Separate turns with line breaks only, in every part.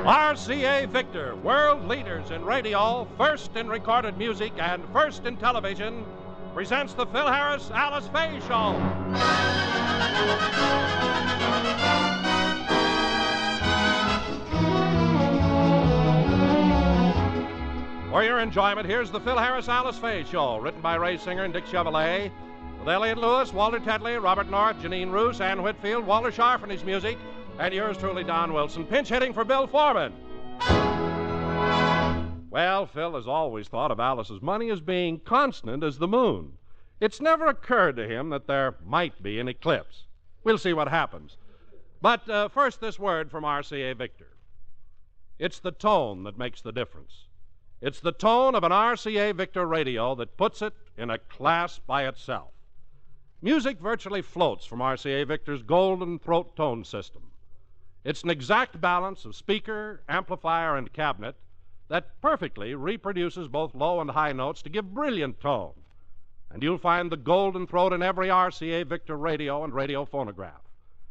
RCA Victor, world leaders in radio, first in recorded music, and first in television, presents the Phil Harris Alice Faye Show. For your enjoyment, here's the Phil Harris Alice Faye Show, written by Ray Singer and Dick Chevrolet, with Elliott Lewis, Walter Tetley, Robert North, Janine Roos, Ann Whitfield, Walter Scharf and his music, and yours truly, Don Wilson, pinch hitting for Bill Foreman. Well, Phil has always thought of Alice's money as being constant as the moon. It's never occurred to him that there might be an eclipse. We'll see what happens. But first, this word from RCA Victor. It's the tone that makes the difference. It's the tone of an RCA Victor radio that puts it in a class by itself. Music virtually floats from RCA Victor's golden throat tone system. It's an exact balance of speaker, amplifier, and cabinet that perfectly reproduces both low and high notes to give brilliant tone. And you'll find the golden throat in every RCA Victor radio and radio phonograph,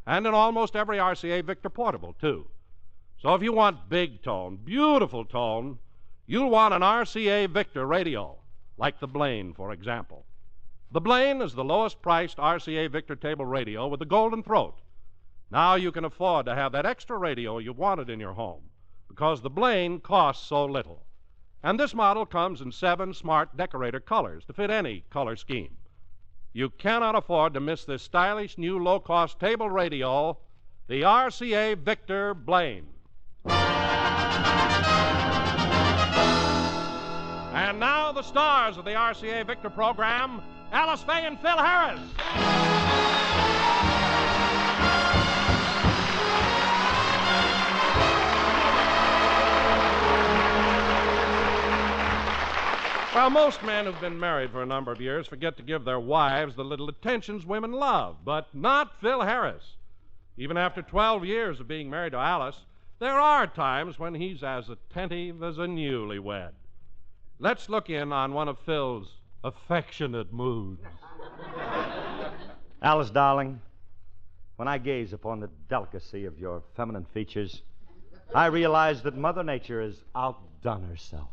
and in almost every RCA Victor portable, too. So if you want big tone, beautiful tone, you'll want an RCA Victor radio, like the Blaine, for example. The Blaine is the lowest-priced RCA Victor table radio with the golden throat. Now you can afford to have that extra radio you wanted in your home because the Blaine costs so little. And this model comes in 7 smart decorator colors to fit any color scheme. You cannot afford to miss this stylish new low-cost table radio, the RCA Victor Blaine. And now the stars of the RCA Victor program, Alice Faye and Phil Harris. Well, most men who've been married for a number of years forget to give their wives the little attentions women love, but not Phil Harris. Even after 12 years of being married to Alice, there are times when he's as attentive as a newlywed. Let's look in on one of Phil's affectionate moods.
Alice, darling, when I gaze upon the delicacy of your feminine features, I realize that Mother Nature has outdone herself.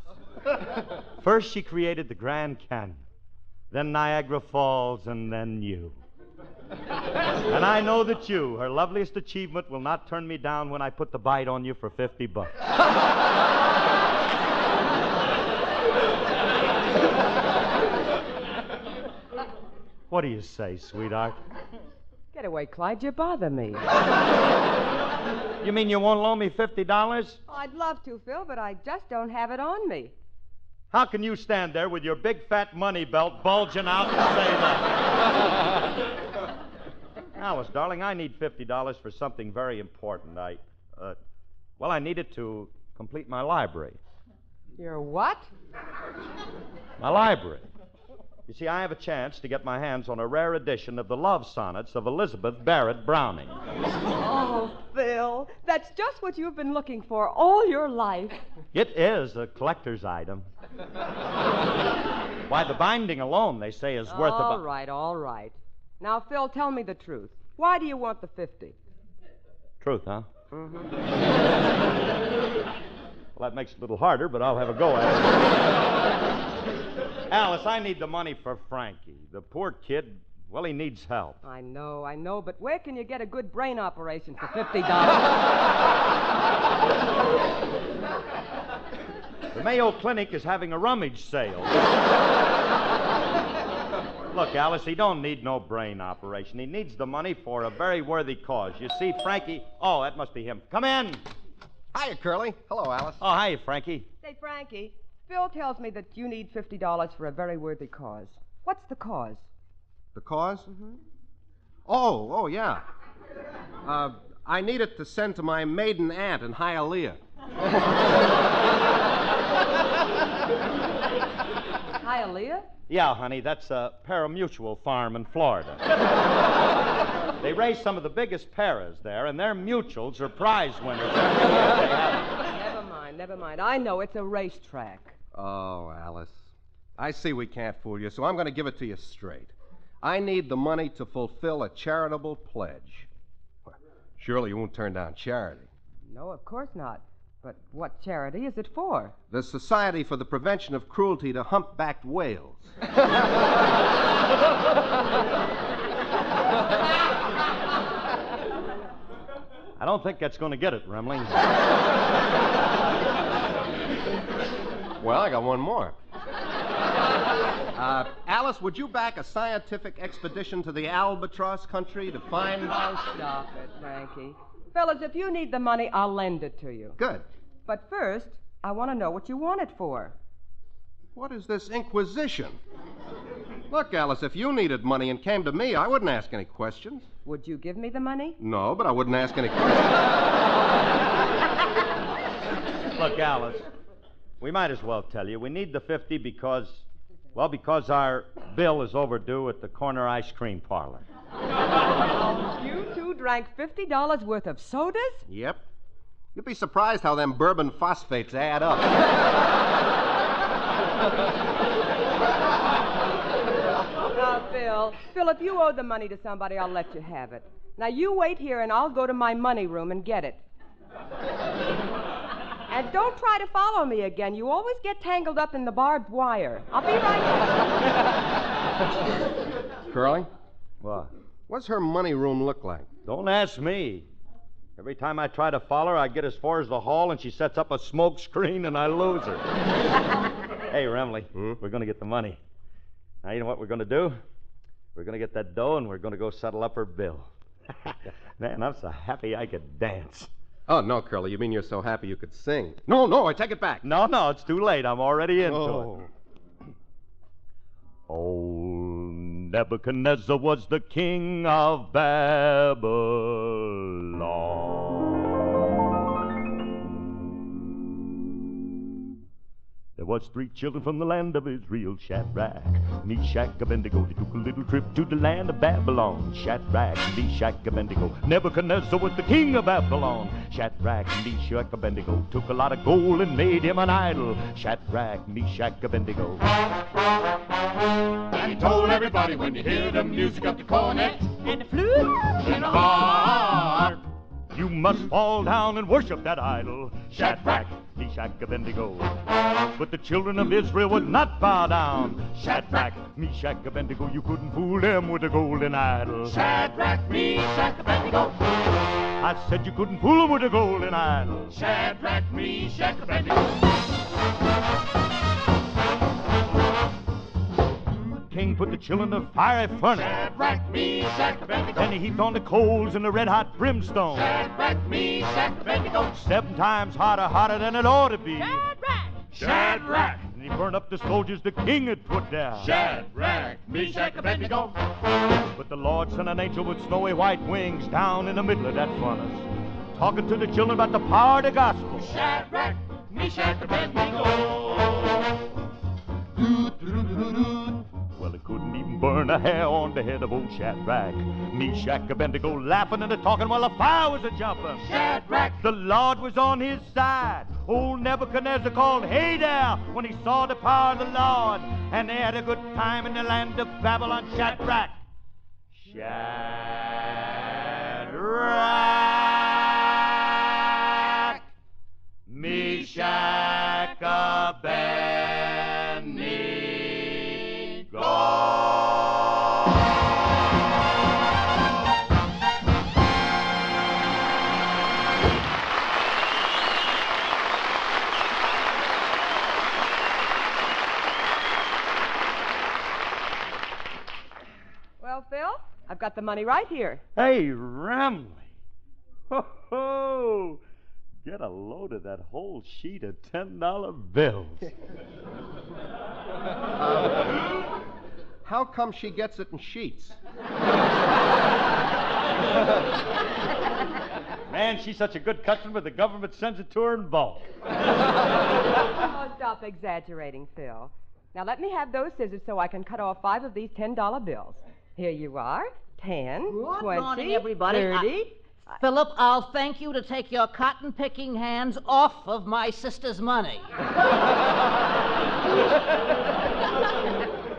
First, she created the Grand Canyon, then Niagara Falls, and then you. And I know that you, her loveliest achievement, will not turn me down when I put the bite on you for $50. What do you say, sweetheart?
Get away, Clyde. You bother me.
You mean you won't loan me $50?
Oh, I'd love to, Phil, but I just don't have it on me.
How can you stand there with your big fat money belt bulging out and say that? Alice, darling, I need $50 for something very important. I need it to complete my library.
Your what?
My library. You see, I have a chance to get my hands on a rare edition of the love sonnets of Elizabeth Barrett Browning.
Oh, Phil, that's just what you've been looking for all your life.
It is a collector's item. Why, the binding alone, they say, is worth about...
All right. Now, Phil, tell me the truth. Why do you want the 50?
Truth, huh?
Mm-hmm.
Well, that makes it a little harder, but I'll have a go at it. Alice, I need the money for Frankie. The poor kid, well, he needs help.
I know, but where can you get a good brain operation for $50?
The Mayo Clinic is having a rummage sale. Look, Alice, he don't need no brain operation. He needs the money for a very worthy cause. You see, Frankie... Oh, that must be him. Come in.
Hiya, Curly. Hello, Alice.
Oh, hi, Frankie.
Say, Frankie, Phil tells me that you need $50 for a very worthy cause. What's the cause?
The cause?
Mm-hmm.
Oh, yeah. I need it to send to my maiden aunt in Hialeah.
Hialeah?
Yeah, honey, that's a parimutuel farm in Florida. They raise some of the biggest paras there, and their mutuals are prize winners.
Never mind. I know it's a racetrack.
Oh, Alice. I see we can't fool you, so I'm going to give it to you straight. I need the money to fulfill a charitable pledge. Surely you won't turn down charity.
No, of course not. But what charity is it for?
The Society for the Prevention of Cruelty to Humpbacked Whales.
I don't think that's going to get it, Remling.
Well, I got one more. Alice, would you back a scientific expedition to the albatross country to find...
Oh, stop it, Frankie. Fellas, if you need the money, I'll lend it to you.
Good.
But first, I want to know what you want it for.
What is this inquisition? Look, Alice, if you needed money and came to me, I wouldn't ask any questions.
Would you give me the money?
No, but I wouldn't ask any questions.
Look, Alice, we might as well tell you. We need the 50 because our bill is overdue at the corner ice cream parlor.
You two drank $50 worth of sodas?
Yep. You'd be surprised how them bourbon phosphates add up.
Now, Phil, if you owe the money to somebody, I'll let you have it. Now, you wait here, and I'll go to my money room and get it. And don't try to follow me again. You always get tangled up in the barbed wire. I'll be right back.
Curly,
What?
what's her money room look like?
Don't ask me. Every time I try to follow her, I get as far as the hall, and she sets up a smoke screen, and I lose her. Hey, Remley, we're going to get the money. Now, you know what we're going to do? We're going to get that dough, and we're going to go settle up her bill. Man, I'm so happy I could dance.
Oh, no, Curly, you mean you're so happy you could sing. No, I take it back.
No, it's too late. I'm already into
Oh.
it. Old Nebuchadnezzar was the king of Babylon. There was 3 children from the land of Israel, Shadrach, Meshach, Abednego. They took a little trip to the land of Babylon. Shadrach, Meshach, Abednego. Nebuchadnezzar was the king of Babylon. Shadrach, Meshach, Abednego took a lot of gold and made him an idol. Shadrach, Meshach, Abednego.
And he told everybody when you hear the music of the cornet
And the flute?
and the harp,
You must fall down and worship that idol. Shadrach, Meshach, Abednego. But the children of Israel would not bow down. Shadrach, Meshach, Abednego. You couldn't fool them with a golden idol.
Shadrach, Meshach, Abednego.
I said you couldn't fool them with a golden idol.
Shadrach, Meshach, Abednego.
King put the children in a fiery furnace.
Shadrach, Meshach, Abednego.
Then he heaped on the coals and the red-hot brimstone.
Shadrach, Meshach, Abednego.
7 times hotter than it ought to be.
Shadrach,
And he burned up the soldiers the king had put down.
Shadrach, Meshach, Abednego.
But the Lord sent an angel with snowy white wings down in the middle of that furnace, talking to the children about the power of the gospel.
Shadrach, Meshach, Abednego.
Well, it couldn't even burn a hair on the head of old Shadrach. Meshach, Abednego laughing and a-talking while the fire was a-jumping.
Shadrach,
The Lord was on his side. Old Nebuchadnezzar called, "Hey there," when he saw the power of the Lord. And they had a good time in the land of Babylon. Shadrach. Shadrach. Meshach,
Well, Phil, I've got the money right here.
Hey, Ramley. Ho! Get a load of that whole sheet of $10 bills.
How come she gets it in sheets?
Man, she's such a good customer, the government sends it to her in bulk.
Oh, stop exaggerating, Phil. Now, let me have those scissors so I can cut off 5 of these $10 bills. Here you are. 10,
Good
20,
morning, everybody.
30.
Philip, I'll thank you to take your cotton-picking hands off of my sister's money.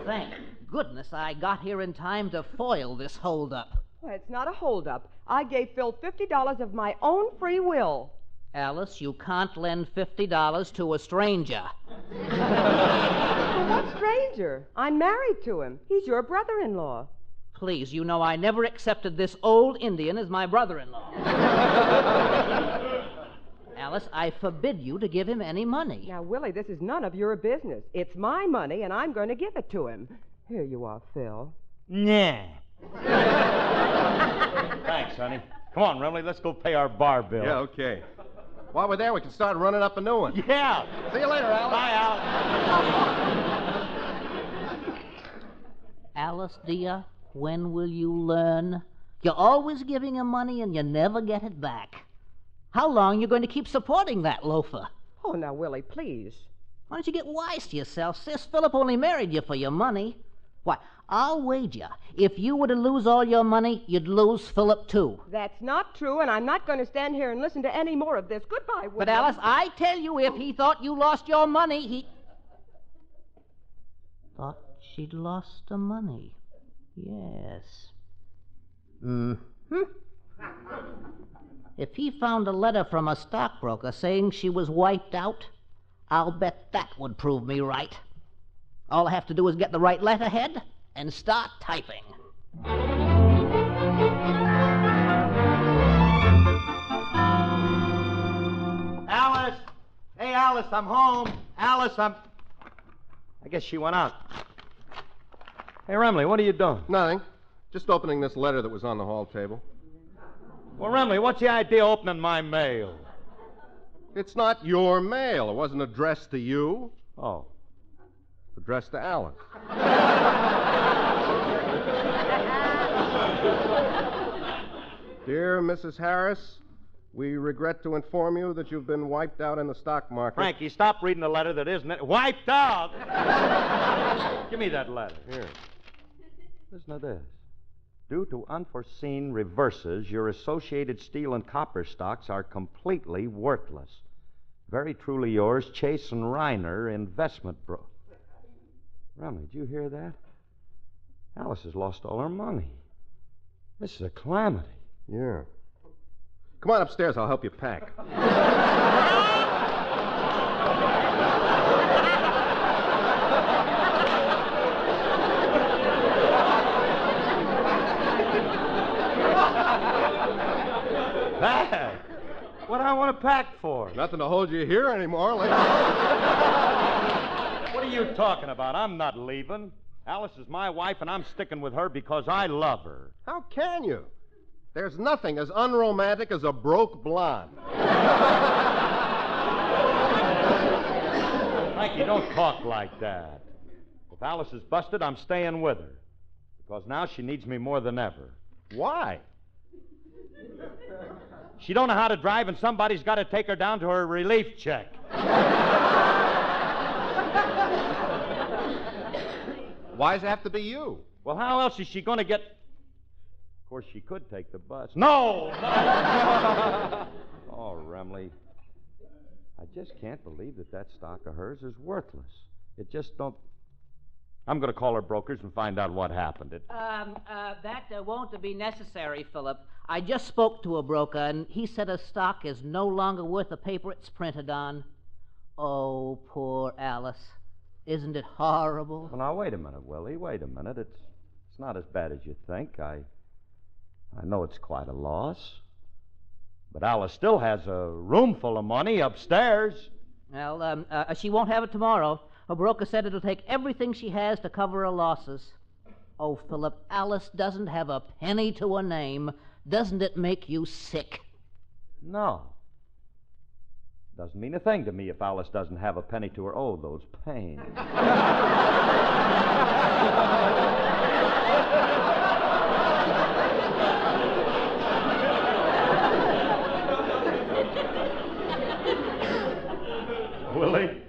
Thank goodness I got here in time to foil this holdup.
Well, it's not a holdup. I gave Phil $50 of my own free will.
Alice, you can't lend $50 to a stranger.
Well, what stranger? I'm married to him. He's your brother-in-law.
Please, you know I never accepted this old Indian as my brother-in-law. Alice, I forbid you to give him any money.
Now, Willie, this is none of your business. It's my money, and I'm going to give it to him. Here you are, Phil.
Nah. Thanks, honey. Come on, Remley, let's go pay our bar bill.
Yeah, okay. While we're there, we can start running up a new one.
Yeah.
See you later, Alice.
Bye, Al.
Alice, dear, when will you learn? You're always giving him money and you never get it back. How long are you going to keep supporting that loafer?
Oh, now, Willie, please.
Why don't you get wise to yourself, sis? Philip only married you for your money. Why, I'll wager if you were to lose all your money, you'd lose Philip, too.
That's not true, and I'm not going to stand here and listen to any more of this. Goodbye, Willie.
But, Alice, I tell you, if he thought you lost your money, he... Thought she'd lost the money. Yes. Mm-hmm. If he found a letter from a stockbroker saying she was wiped out, I'll bet that would prove me right. All I have to do is get the right letterhead and start typing.
Alice! Hey, Alice, I'm home. Alice, I guess she went out. Hey, Remley, what are you doing?
Nothing. Just opening this letter that was on the hall table.
Well, Remley, what's the idea of opening my mail?
It's not your mail. It wasn't addressed to you.
Oh.
It's addressed to Alice. Dear Mrs. Harris, we regret to inform you that you've been wiped out in the stock market.
Frankie, stop reading the letter that isn't it. Wiped out! Give me that letter.
Here.
Listen to this. Due to unforeseen reverses, your Associated Steel and Copper stocks are completely worthless. Very truly yours, Chase and Reiner, Investment Bro. Rummy, did you hear that? Alice has lost all her money. This is a calamity.
Yeah. Come on upstairs. I'll help you pack.
Pack? What do I want to pack for?
Nothing to hold you here anymore.
What are you talking about? I'm not leaving. Alice is my wife, and I'm sticking with her because I love her.
How can you? There's nothing as unromantic as a broke blonde.
Frankie, don't talk like that. If Alice is busted, I'm staying with her. Because now she needs me more than ever.
Why?
She don't know how to drive, and somebody's got to take her down to her relief check.
Why does it have to be you?
Well, how else is she going to get... Of course, she could take the bus. No! Oh, Remley. I just can't believe that stock of hers is worthless. It just don't... I'm going to call her brokers and find out what happened.
That won't be necessary, Philip. I just spoke to a broker, and he said a stock is no longer worth the paper it's printed on. Oh, poor Alice. Isn't it horrible?
Well, now, wait a minute, Willie. Wait a minute. It's not as bad as you think. I know it's quite a loss. But Alice still has a room full of money upstairs.
Well, she won't have it tomorrow. Her broker said it'll take everything she has to cover her losses. Oh, Philip, Alice doesn't have a penny to her name. Doesn't it make you sick?
No. Doesn't mean a thing to me if Alice doesn't have a penny to her. Oh, those pains. Willie?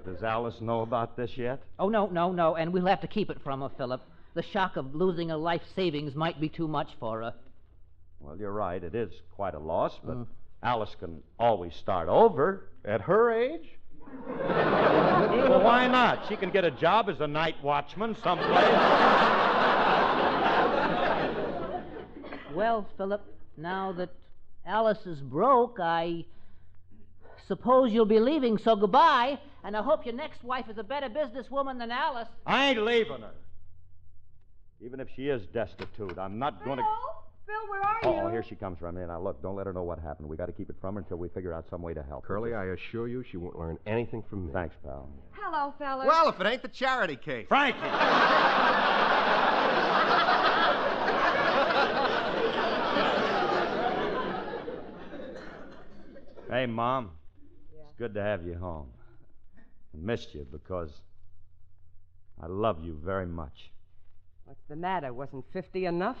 Does Alice know about this yet?
Oh, no, and we'll have to keep it from her, Philip. The shock of losing her life savings might be too much for her.
Well, you're right. It is quite a loss, but Alice can always start over. At her age? Well, why not? She can get a job as a night watchman someplace.
Well, Philip, now that Alice is broke, I suppose you'll be leaving, so goodbye. And I hope your next wife is a better businesswoman than Alice.
I ain't leaving her. Even if she is destitute, I'm not going to...
Phil, where are you?
Oh, here she comes, Remy. Now, look, don't let her know what happened. We got to keep it from her until we figure out some way to help her.
Curly, I assure you she won't learn anything from me.
Thanks, pal.
Hello, fellas.
Well, if it ain't the charity case.
Frankie! Hey, Mom.
Yeah.
It's good to have you home. I missed you because I love you very much.
What's the matter? Wasn't 50 enough?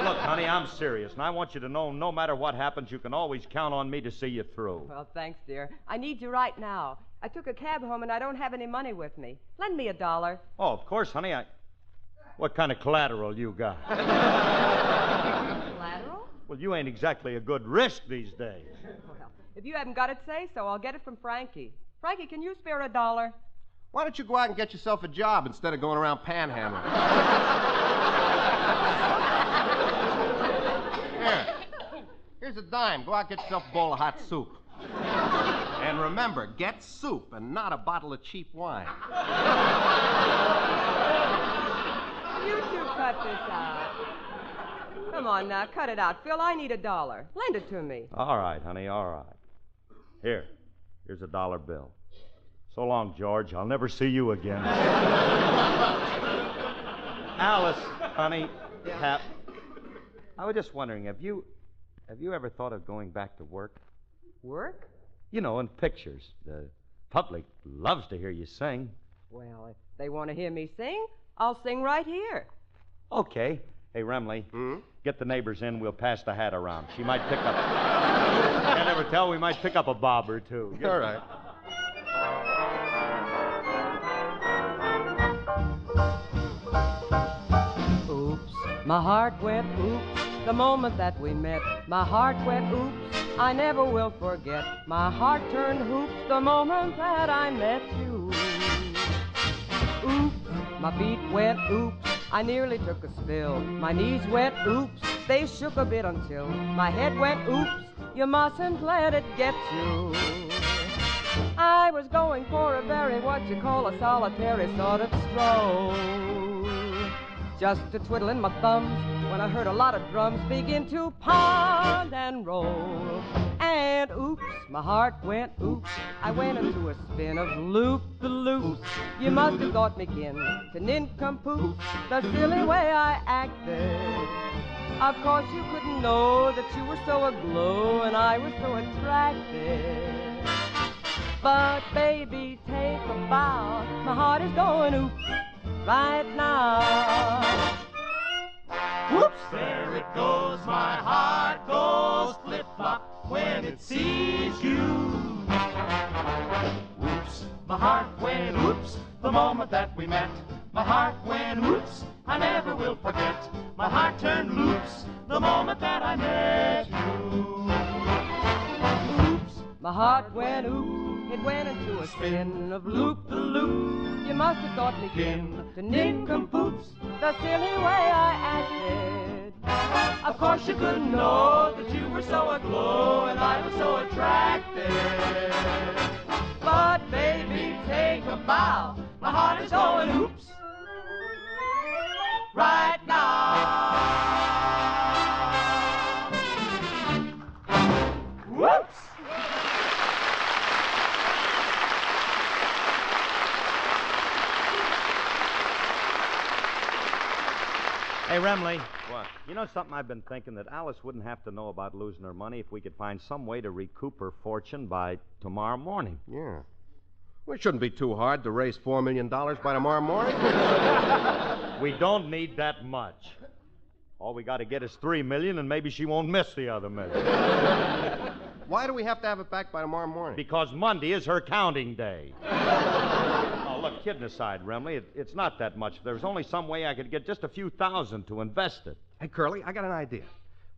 Look, honey, I'm serious, and I want you to know no matter what happens, you can always count on me to see you through.
Well, thanks, dear. I need you right now. I took a cab home and I don't have any money with me. Lend me $1.
Oh, of course, honey. What kind of collateral you got?
Collateral?
Well, you ain't exactly a good risk these days.
Well, if you haven't got it, say so. I'll get it from Frankie. Frankie, can you spare $1?
Why don't you go out and get yourself a job instead of going around panhandling? Here's a dime. Go out and get yourself a bowl of hot soup. And remember, get soup and not a bottle of cheap wine.
You two cut this out. Come on now, cut it out. Phil, I need $1. Lend it to me.
All right, honey, all right. Here's a $1 bill. So long, George. I'll never see you again. Alice, honey, Hap, I was just wondering, have you ever thought of going back to work?
Work?
You know, in pictures. The public loves to hear you sing.
Well, if they want to hear me sing, I'll sing right here.
Okay. Hey, Remley, get the neighbors in. We'll pass the hat around. She might pick up... Can't never tell. We might pick up a bob or two.
All right.
Oops, my heart went oops the moment that we met. My heart went oops, I never will forget. My heart turned hoops the moment that I met you. Oops, my feet went oops, I nearly took a spill. My knees went oops, they shook a bit until my head went oops, you mustn't let it get you. I was going for a very, what you call a solitary sort of stroll. Just a twiddling my thumbs when I heard a lot of drums begin to pound and roll. And oops, my heart went oops. I went into a spin of loop-the-loop. You must have thought me kin to nincompoop, the silly way I acted. Of course you couldn't know that you were so aglow and I was so attractive. But baby, take a bow. My heart is going oops right now.
Whoops, there it goes. My heart goes flip-flop when it sees you. Whoops, my heart went oops the moment that we met. My heart went oops, I never will forget. My heart turned loops the moment that I met you.
Oops, my heart went oops. It went into a spin of loop-the-loop. You must have thought me kin to nincompoops, the silly way I acted. Of course you couldn't know that you were so aglow and I was so attractive. But baby, take a bow. My heart is going oops right now. Whoops!
Hey, Remley.
What?
You know something I've been thinking? That Alice wouldn't have to know about losing her money if we could find some way to recoup her fortune by tomorrow morning.
Yeah. Well, it shouldn't be too hard to raise $4 million by tomorrow morning.
We don't need that much. All we got to get is $3 million, and maybe she won't miss the other $1 million.
Why do we have to have it back by tomorrow morning?
Because Monday is her counting day. Oh, look, kidding aside, Remley, it's not that much. If there's only some way I could get just a few thousand to invest it.
Hey, Curly, I got an idea.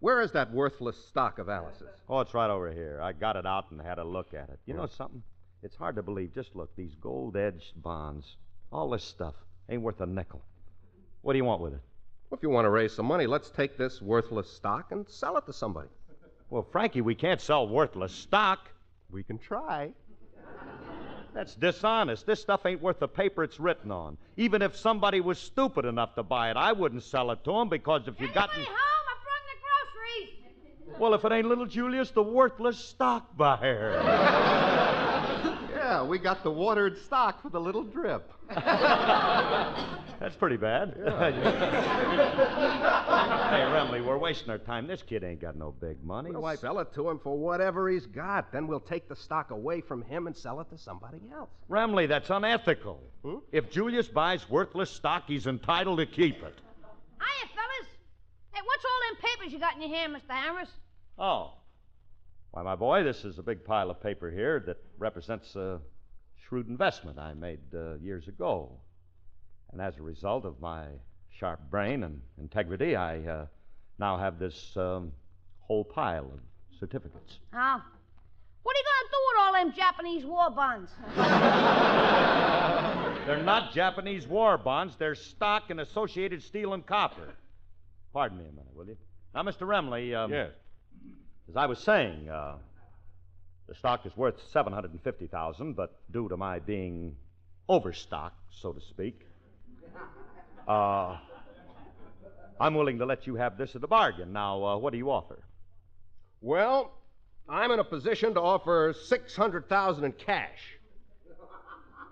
Where is that worthless stock of Alice's?
Oh, it's right over here. I got it out and had a look at it. You know something? It's hard to believe. Just look, these gold-edged bonds, all this stuff ain't worth a nickel. What do you want with it?
If you want to raise some money, let's take this worthless stock and sell it to somebody.
Well, Frankie, we can't sell worthless stock.
We can try.
That's dishonest. This stuff ain't worth the paper it's written on. Even if somebody was stupid enough to buy it, I wouldn't sell it to them because if you got...
Anybody home? I brought the groceries.
Well, if it ain't little Julius, the worthless stock buyer.
Yeah, we got the watered stock for the little drip.
That's pretty bad.
Yeah.
Hey, Remley, we're wasting our time. This kid ain't got no big money.
We'll sell it to him for whatever he's got. Then we'll take the stock away from him and sell it to somebody else.
Remley, that's unethical. If Julius buys worthless stock, he's entitled to keep it.
Hiya, fellas. Hey, what's all them papers you got in your hand, Mr. Harris?
Oh. Why, my boy, this is a big pile of paper here that represents a shrewd investment I made years ago. And as a result of my sharp brain and integrity, I now have this whole pile of certificates.
Oh. What are you going to do with all them Japanese war bonds?
They're not Japanese war bonds. They're stock in Associated Steel and Copper. Pardon me a minute, will you? Now, Mr. Remley,
Yes.
as I was saying, the stock is worth $750,000, but due to my being overstocked, so to speak, I'm willing to let you have this at a bargain. Now, what do you offer?
Well, I'm in a position to offer $600,000 in cash.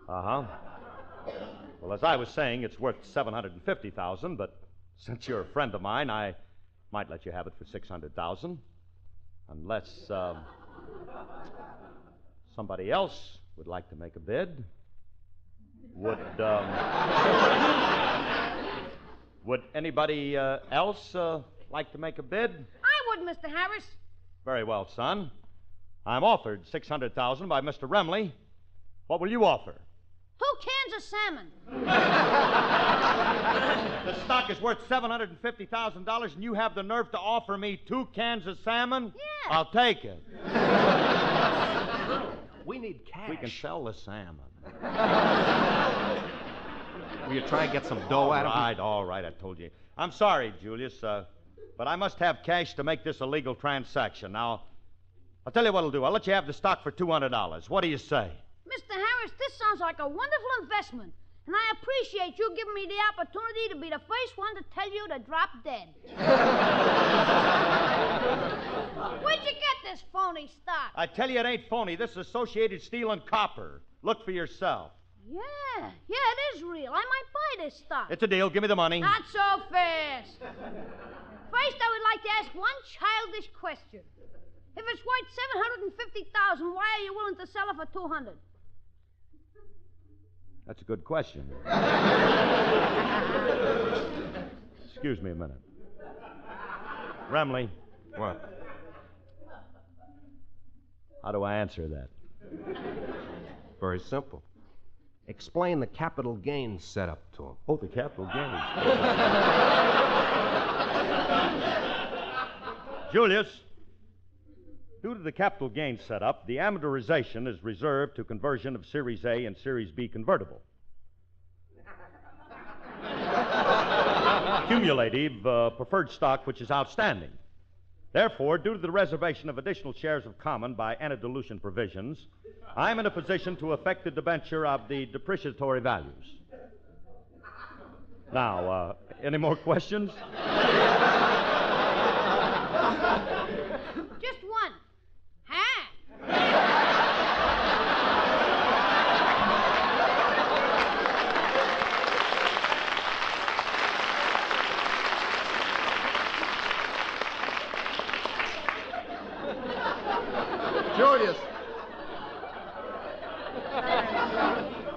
Uh-huh. Well, as I was saying, it's worth $750,000, but since you're a friend of mine, I might let you have it for $600,000, unless somebody else would like to make a bid. Would anybody else like to make a bid?
I would, Mr. Harris.
Very well, son. I'm offered $600,000 by Mr. Remley. What will you offer?
2 cans of salmon.
The stock is worth $750,000, and you have the nerve to offer me 2 cans of salmon?
Yeah.
I'll take it.
We need cash.
We can sell the salmon.
Will you try and get some dough out of him?
All right, I told you. I'm sorry, Julius, but I must have cash to make this a legal transaction. Now, I'll tell you what I'll do. I'll let you have the stock for $200. What do you say?
Mr. Harris, this sounds like a wonderful investment, and I appreciate you giving me the opportunity to be the first one to tell you to drop dead. Where'd you get this phony stock?
I tell you it ain't phony. This is Associated Steel and Copper. Look for yourself.
Yeah, it is real. I might buy this stock.
It's a deal. Give me the money.
Not so fast. First, I would like to ask one childish question. If it's worth $750,000, why are you willing to sell it for $200?
That's a good question. Excuse me a minute. Remley.
What?
How do I answer that?
Very simple. Explain the capital gains setup to him.
Oh, the capital gains. Julius, due to the capital gains setup, the amortization is reserved to conversion of Series A and Series B convertible. Cumulative preferred stock, which is outstanding. Therefore, due to the reservation of additional shares of common by anti-dilution provisions, I'm in a position to effect the debenture of the depreciatory values. Now, any more questions?
Just one. Ha!
Julius.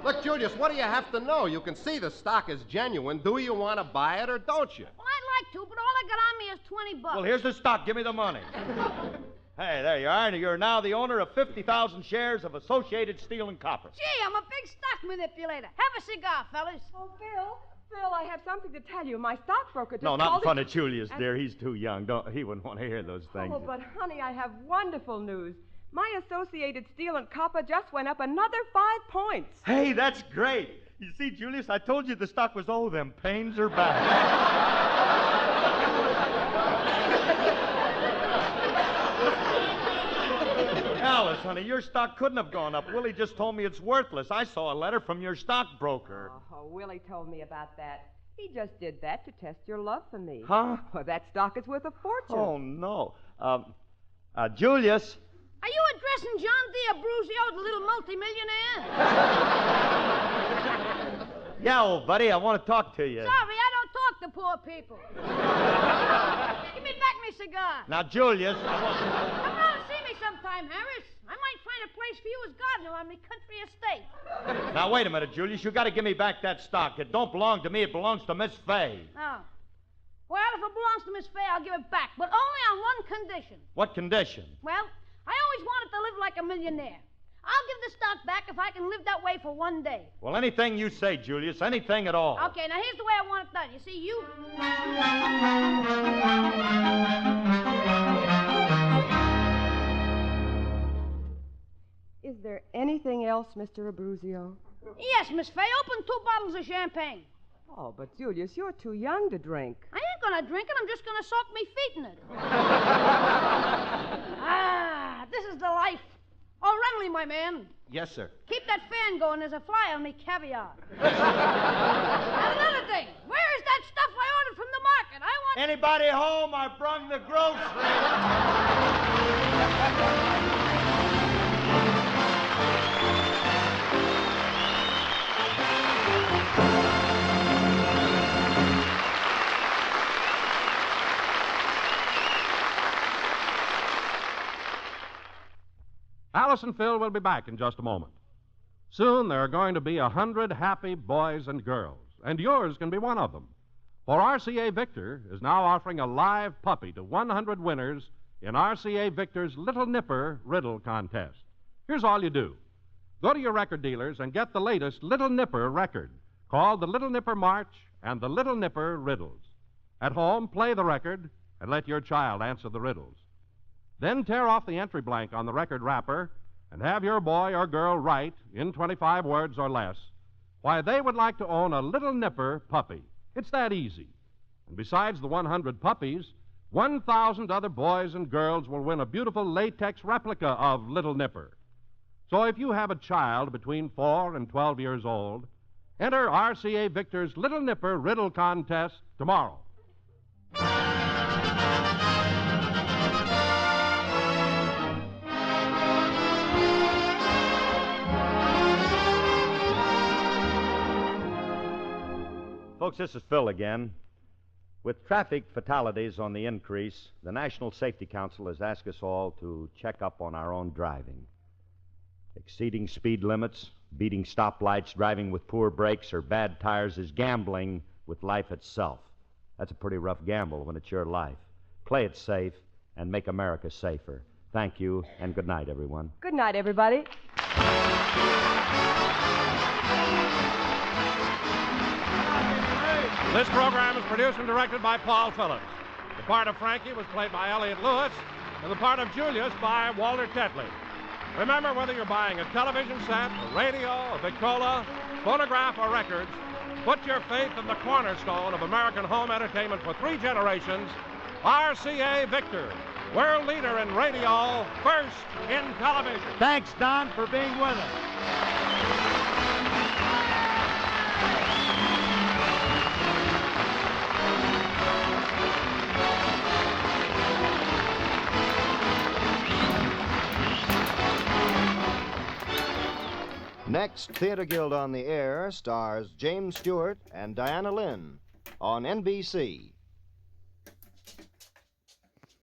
Look, Julius, what do you have to know? You can see the stock is genuine. Do you want to buy it or don't you?
Well, I'd like to, but all I got on me is $20.
Well, here's the stock. Give me the money. Hey, there you are. And you're now the owner of 50,000 shares of Associated Steel and Copper.
Gee, I'm a big stock manipulator. Have a cigar, fellas.
Oh, Phil, I have something to tell you. My stockbroker just
No, not in
called
front
it-
of Julius, dear. He's too young. He wouldn't want to hear those things.
Oh, but honey, I have wonderful news. My Associated Steel and Copper just went up another 5 points.
Hey, that's great. You see, Julius, I told you the stock was, them pains are back. honey. Your stock couldn't have gone up. Willie just told me it's worthless. I saw a letter from your stockbroker.
Oh, Willie told me about that. He just did that to test your love for me.
Huh?
Well, that stock is worth a fortune.
Oh, no. Julius.
Are you addressing John D'Abruzio, the little multimillionaire?
Yeah, old buddy, I want to talk to you.
Sorry, I don't talk to poor people. Give me back my cigar.
Now, Julius.
Come around and see me sometime, Harris. I might find a place for you as gardener on my country estate.
Now, wait a minute, Julius. You got to give me back that stock. It don't belong to me. It belongs to Miss Faye.
Oh. Well, if it belongs to Miss Faye, I'll give it back, but only on one condition.
What condition?
Well, I always wanted to live like a millionaire. I'll give the stock back if I can live that way for one day.
Well, anything you say, Julius. Anything at all.
Okay, now here's the way I want it done. You see, you...
Is there anything else, Mr. Abruzio?
Yes, Miss Faye, open 2 bottles of champagne.
Oh, but Julius, you're too young to drink.
I ain't gonna drink it. I'm just gonna soak me feet in it. This is the life. Oh, Renly, my man.
Yes, sir.
Keep that fan going. There's a fly on me caviar. And another thing. Where is that stuff I ordered from the market? I want...
Anybody home? I brung the groceries.
Alice and Phil will be back in just a moment. Soon there are going to be 100 happy boys and girls, and yours can be one of them. For RCA Victor is now offering a live puppy to 100 winners in RCA Victor's Little Nipper Riddle Contest. Here's all you do. Go to your record dealers and get the latest Little Nipper record, called the Little Nipper March and the Little Nipper Riddles. At home, play the record and let your child answer the riddles. Then tear off the entry blank on the record wrapper and have your boy or girl write, in 25 words or less, why they would like to own a Little Nipper puppy. It's that easy. And besides the 100 puppies, 1,000 other boys and girls will win a beautiful latex replica of Little Nipper. So if you have a child between 4 and 12 years old, enter RCA Victor's Little Nipper Riddle Contest tomorrow.
Folks, this is Phil again. With traffic fatalities on the increase, the National Safety Council has asked us all to check up on our own driving. Exceeding speed limits, beating stoplights, driving with poor brakes or bad tires is gambling with life itself. That's a pretty rough gamble when it's your life. Play it safe and make America safer. Thank you, and good night, everyone.
Good night, everybody.
This program is produced and directed by Paul Phillips. The part of Frankie was played by Elliot Lewis, and the part of Julius by Walter Tetley. Remember, whether you're buying a television set, a radio, a Victrola, phonograph, or records, put your faith in the cornerstone of American home entertainment for 3 generations, RCA Victor, world leader in radio, first in television.
Thanks, Don, for being with us.
Next, Theater Guild on the Air stars James Stewart and Diana Lynn on NBC.